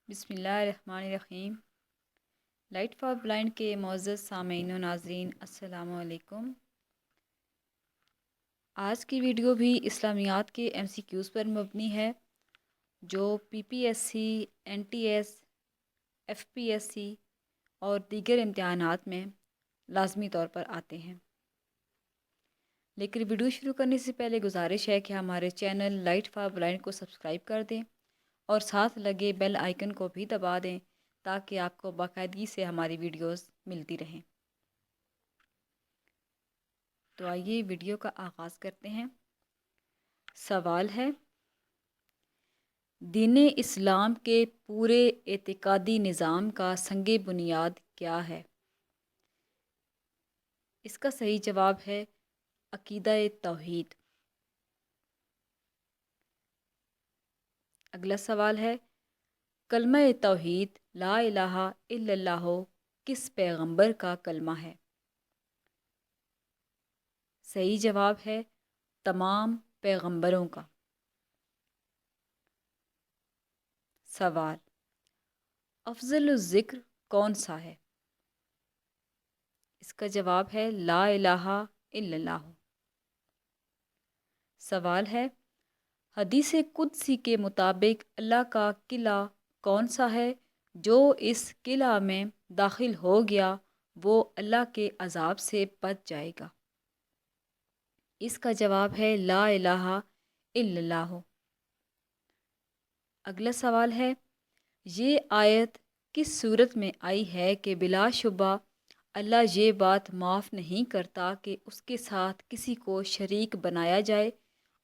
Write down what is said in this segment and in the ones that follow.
بسم اللہ الرحمن الرحیم۔ لائٹ فار بلائنڈ کے معزز سامعین و ناظرین السلام علیکم۔ آج کی ویڈیو بھی اسلامیات کے ایم سی کیوز پر مبنی ہے جو P P S C, N T S, F P S C اور دیگر امتحانات میں لازمی طور پر آتے ہیں۔ لیکن ویڈیو شروع کرنے سے پہلے گزارش ہے کہ ہمارے چینل لائٹ فار بلائنڈ کو سبسکرائب کر دیں اور ساتھ لگے بیل آئیکن کو بھی دبا دیں تاکہ آپ کو باقاعدگی سے ہماری ویڈیوز ملتی رہیں۔ تو آئیے ویڈیو کا آغاز کرتے ہیں۔ سوال ہے، دین اسلام کے پورے اعتقادی نظام کا سنگ بنیاد کیا ہے؟ اس کا صحیح جواب ہے عقیدہ توحید۔ اگلا سوال ہے، کلمہ توحید لا الہ الا اللہ کس پیغمبر کا کلمہ ہے؟ صحیح جواب ہے تمام پیغمبروں کا۔ سوال، افضل الذکر کون سا ہے؟ اس کا جواب ہے لا الہ الا اللہ۔ سوال ہے، حدیث قدسی کے مطابق اللہ کا قلعہ کون سا ہے؟ جو اس قلعہ میں داخل ہو گیا وہ اللہ کے عذاب سے بچ جائے گا۔ اس کا جواب ہے لا الہ الا اللہ۔ اگلا سوال ہے، یہ آیت کس صورت میں آئی ہے کہ بلا شبہ اللہ یہ بات معاف نہیں کرتا کہ اس کے ساتھ کسی کو شریک بنایا جائے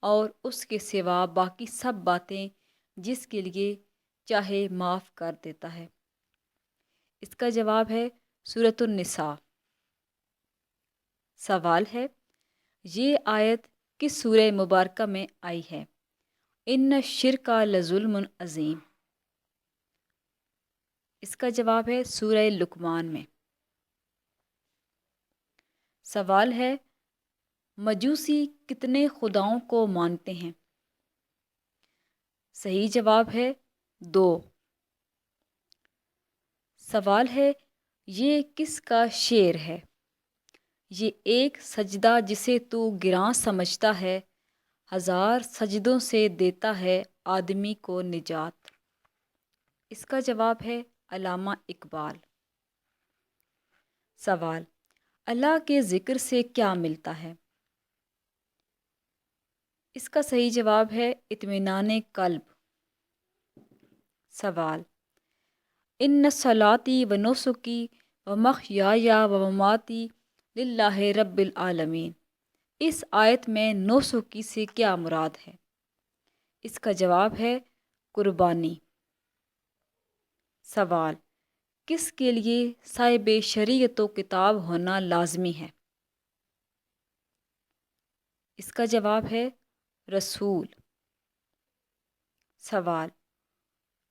اور اس کے سوا باقی سب باتیں جس کے لیے چاہے معاف کر دیتا ہے؟ اس کا جواب ہے سورۃ النساء۔ سوال ہے، یہ آیت کس سورہ مبارکہ میں آئی ہے؟ ان الشرک لظلم عظیم۔ اس کا جواب ہے سورہ لقمان میں۔ سوال ہے، مجوسی کتنے خداؤں کو مانتے ہیں؟ صحیح جواب ہے 2۔ سوال ہے، یہ کس کا شعر ہے؟ یہ ایک سجدہ جسے تو گراں سمجھتا ہے، ہزار سجدوں سے دیتا ہے آدمی کو نجات۔ اس کا جواب ہے علامہ اقبال۔ سوال، اللہ کے ذکر سے کیا ملتا ہے؟ اس کا صحیح جواب ہے اطمینان قلب۔ سوال، ان صلاتی و نسکی و محیای و مماتی للہ رب العالمین۔ اس آیت میں نسکی سے کیا مراد ہے؟ اس کا جواب ہے قربانی۔ سوال، کس کے لیے صاحب شریعت و کتاب ہونا لازمی ہے؟ اس کا جواب ہے رسول۔ سوال،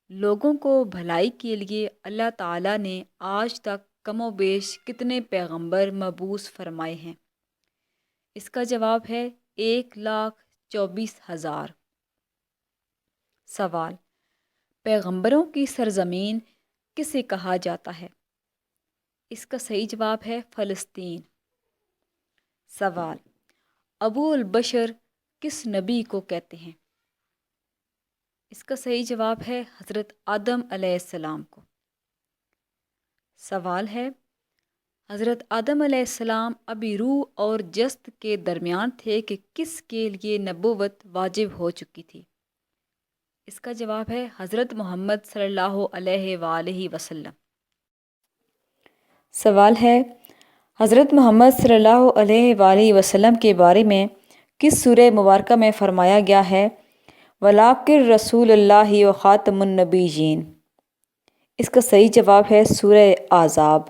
لوگوں کو بھلائی کے لیے اللہ تعالیٰ نے آج تک کم و بیش کتنے پیغمبر مبعوث فرمائے ہیں؟ اس کا جواب ہے 1,24,000۔ سوال، پیغمبروں کی سرزمین کسے کہا جاتا ہے؟ اس کا صحیح جواب ہے فلسطین۔ سوال، ابو البشر کس نبی کو کہتے ہیں؟ اس کا صحیح جواب ہے حضرت آدم علیہ السلام کو۔ سوال ہے، حضرت آدم علیہ السلام ابھی روح اور جسد کے درمیان تھے کہ کس کے لیے نبوت واجب ہو چکی تھی؟ اس کا جواب ہے حضرت محمد صلی اللہ علیہ وآلہ وسلم۔ سوال ہے، حضرت محمد صلی اللہ علیہ وآلہ وسلم کے بارے میں کس سورہ مبارکہ میں فرمایا گیا ہے وَلَٰكِن رسول اللہ و خاتم النبیین؟ اس کا صحیح جواب ہے سورہ احزاب۔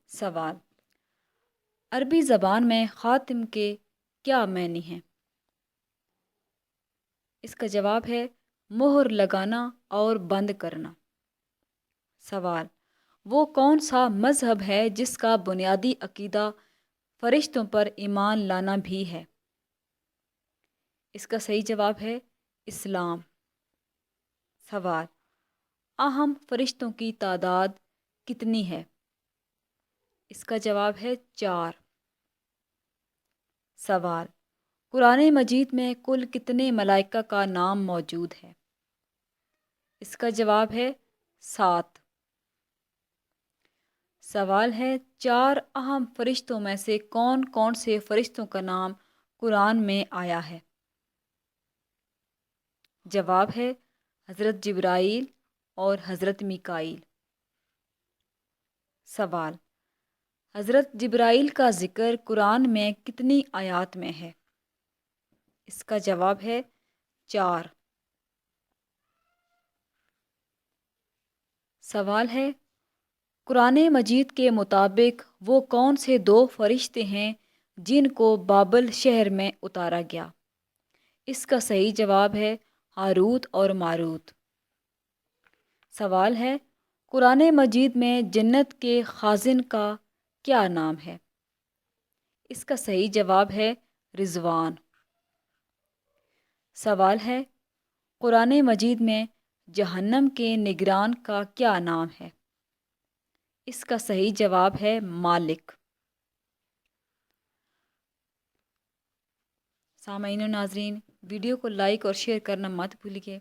سوال، عربی زبان میں خاتم کے کیا معنی ہیں؟ اس کا جواب ہے مہر لگانا اور بند کرنا۔ سوال، وہ کون سا مذہب ہے جس کا بنیادی عقیدہ فرشتوں پر ایمان لانا بھی ہے؟ اس کا صحیح جواب ہے اسلام۔ سوال: اہم فرشتوں کی تعداد کتنی ہے؟ اس کا جواب ہے 4۔ سوال: قرآن مجید میں کل کتنے ملائکہ کا نام موجود ہے؟ اس کا جواب ہے 7۔ سوال ہے: 4 اہم فرشتوں میں سے کون کون سے فرشتوں کا نام قرآن میں آیا ہے؟ جواب ہے حضرت جبرائیل اور حضرت میکائیل۔ سوال: حضرت جبرائیل کا ذکر قرآن میں کتنی آیات میں ہے؟ اس کا جواب ہے 4۔ سوال ہے: قرآن مجید کے مطابق وہ کون سے 2 فرشتے ہیں جن کو بابل شہر میں اتارا گیا؟ اس کا صحیح جواب ہے ہاروت اور ماروت۔ سوال ہے: قرآن مجید میں جنت کے خازن کا کیا نام ہے؟ اس کا صحیح جواب ہے رضوان۔ سوال ہے: قرآن مجید میں جہنم کے نگران کا کیا نام ہے؟ اس کا صحیح جواب ہے مالک۔ سامعین و ناظرین، ویڈیو کو لائک اور شیئر کرنا مت بھولیے۔